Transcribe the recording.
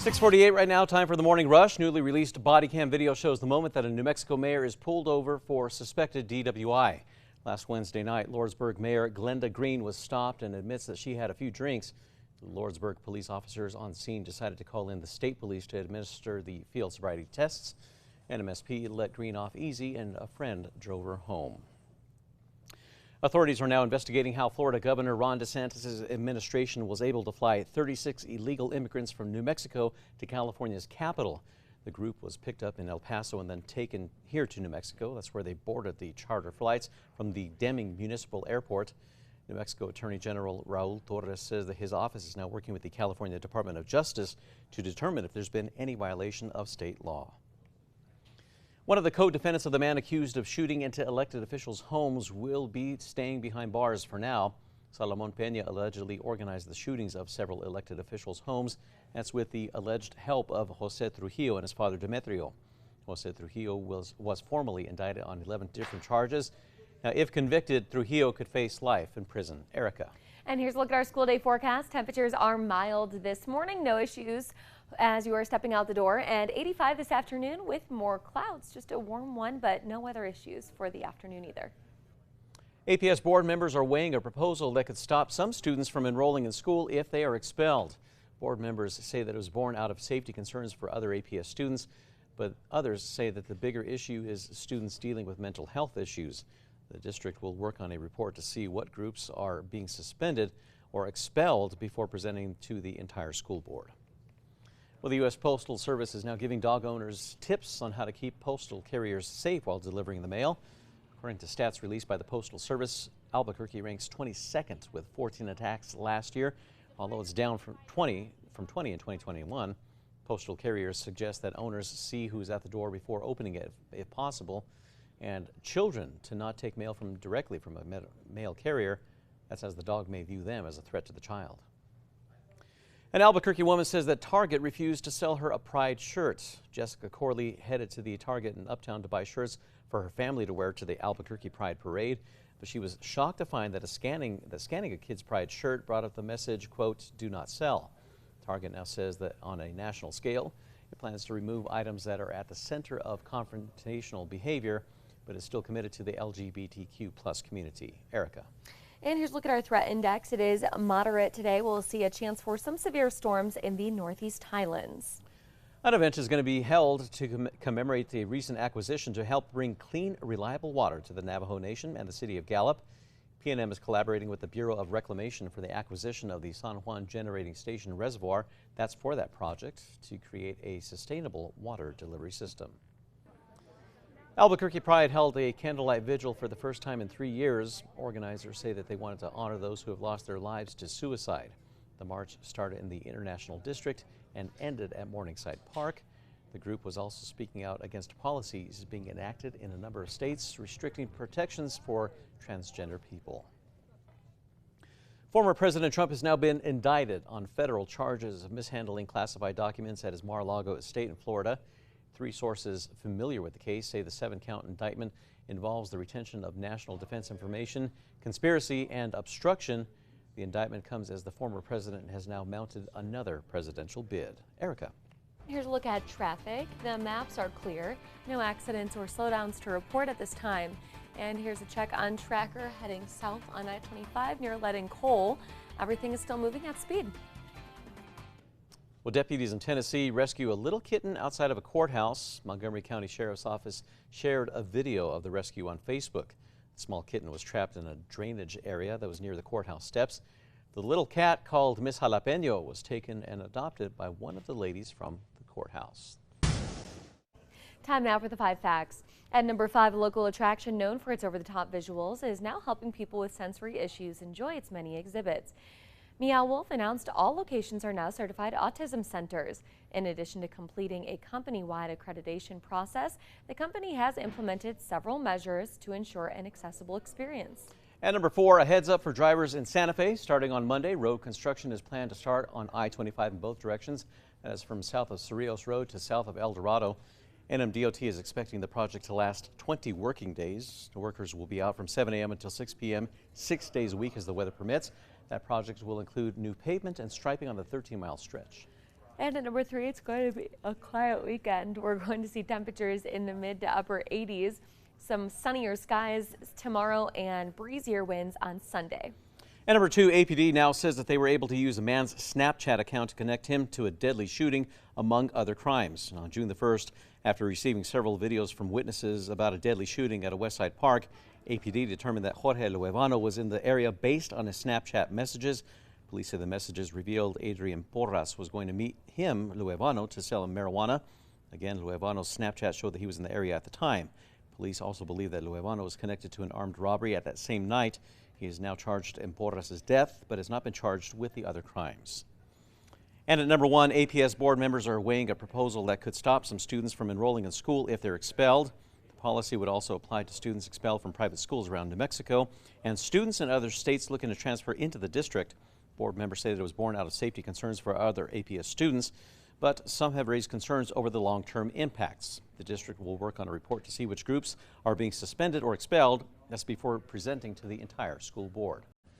6:48 right now, time for the morning rush. Newly released body cam video shows the moment that a New Mexico mayor is pulled over for suspected DWI. Last Wednesday night, Lordsburg Mayor Glenda Green was stopped and admits that she had a few drinks. Lordsburg police officers on scene decided to call in the state police to administer the field sobriety tests. NMSP let Green off easy and a friend drove her home. Authorities are now investigating how Florida Governor Ron DeSantis' administration was able to fly 36 illegal immigrants from New Mexico to California's capital. The group was picked up in El Paso and then taken here to New Mexico. That's where they boarded the charter flights from the Deming Municipal Airport. New Mexico Attorney General Raul Torres says that his office is now working with the California Department of Justice to determine if there's been any violation of state law. One of the co-defendants of the man accused of shooting into elected officials' homes will be staying behind bars for now. Salomon Peña allegedly organized the shootings of several elected officials' homes. That's with the alleged help of Jose Trujillo and his father Demetrio. Jose Trujillo was formally indicted on 11 different charges. Now, if convicted, Trujillo could face life in prison. Erica. And here's a look at our school day forecast. Temperatures are mild this morning, no issues as you are stepping out the door, and 85 this afternoon with more clouds. Just a warm one, but no weather issues for the afternoon either. APS board members are weighing a proposal that could stop some students from enrolling in school if they are expelled. Board members say that it was born out of safety concerns for other APS students, but others say that the bigger issue is students dealing with mental health issues. The district will work on a report to see what groups are being suspended or expelled before presenting to the entire school board. Well, the U.S. Postal Service is now giving dog owners tips on how to keep postal carriers safe while delivering the mail. According to stats released by the Postal Service, Albuquerque ranks 22nd with 14 attacks last year, although it's down from 20 in 2021. Postal carriers suggest that owners see who's at the door before opening it if possible, and children to not take mail directly from a mail carrier. That's as the dog may view them as a threat to the child. An Albuquerque woman says that Target refused to sell her a Pride shirt. Jessica Corley headed to the Target in Uptown to buy shirts for her family to wear to the Albuquerque Pride Parade, but she was shocked to find that scanning a kid's Pride shirt brought up the message, quote, "Do not sell." Target now says that on a national scale, it plans to remove items that are at the center of confrontational behavior, but is still committed to the LGBTQ+ community. Erica. And here's a look at our threat index. It is moderate today. We'll see a chance for some severe storms in the Northeast Highlands. An event is going to be held to commemorate the recent acquisition to help bring clean, reliable water to the Navajo Nation and the city of Gallup. PNM is collaborating with the Bureau of Reclamation for the acquisition of the San Juan Generating Station Reservoir. That's for that project to create a sustainable water delivery system. Albuquerque Pride held a candlelight vigil for the first time in 3 years. Organizers say that they wanted to honor those who have lost their lives to suicide. The march started in the International District and ended at Morningside Park. The group was also speaking out against policies being enacted in a number of states restricting protections for transgender people. Former President Trump has now been indicted on federal charges of mishandling classified documents at his Mar-a-Lago estate in Florida. 3 sources familiar with the case say the 7-count indictment involves the retention of national defense information, conspiracy, and obstruction. The indictment comes as the former president has now mounted another presidential bid. Erica. Here's a look at traffic. The maps are clear. No accidents or slowdowns to report at this time. And here's a check on Tracker heading south on I-25 near Lead and Coal. Everything is still moving at speed. Well, deputies in Tennessee rescue a little kitten outside of a courthouse. Montgomery County Sheriff's Office shared a video of the rescue on Facebook. The small kitten was trapped in a drainage area that was near the courthouse steps. The little cat, called Miss Jalapeno, was taken and adopted by one of the ladies from the courthouse. Time now for the 5 facts. At number 5, a local attraction known for its over-the-top visuals is now helping people with sensory issues enjoy its many exhibits. Meow Wolf announced all locations are now certified autism centers. In addition to completing a company-wide accreditation process, the company has implemented several measures to ensure an accessible experience. At number 4, a heads up for drivers in Santa Fe. Starting on Monday, road construction is planned to start on I-25 in both directions. That is from south of Cerrillos Road to south of El Dorado. NMDOT is expecting the project to last 20 working days. The workers will be out from 7 a.m. until 6 p.m. 6 days a week as the weather permits. That project will include new pavement and striping on the 13-mile stretch. And at number 3, it's going to be a quiet weekend. We're going to see temperatures in the mid to upper 80s, some sunnier skies tomorrow, and breezier winds on Sunday. And number 2, APD now says that they were able to use a man's Snapchat account to connect him to a deadly shooting, among other crimes. On June the 1st, after receiving several videos from witnesses about a deadly shooting at a Westside park, APD determined that Jorge Luevano was in the area based on his Snapchat messages. Police say the messages revealed Adrian Porras was going to meet him, Luevano, to sell him marijuana. Again, Luevano's Snapchat showed that he was in the area at the time. Police also believe that Luevano was connected to an armed robbery at that same night. He is now charged in Porras' death, but has not been charged with the other crimes. And at number 1, APS board members are weighing a proposal that could stop some students from enrolling in school if they're expelled. The policy would also apply to students expelled from private schools around New Mexico and students in other states looking to transfer into the district. Board members say that it was born out of safety concerns for other APS students, but some have raised concerns over the long-term impacts. The district will work on a report to see which groups are being suspended or expelled. That's before presenting to the entire school board.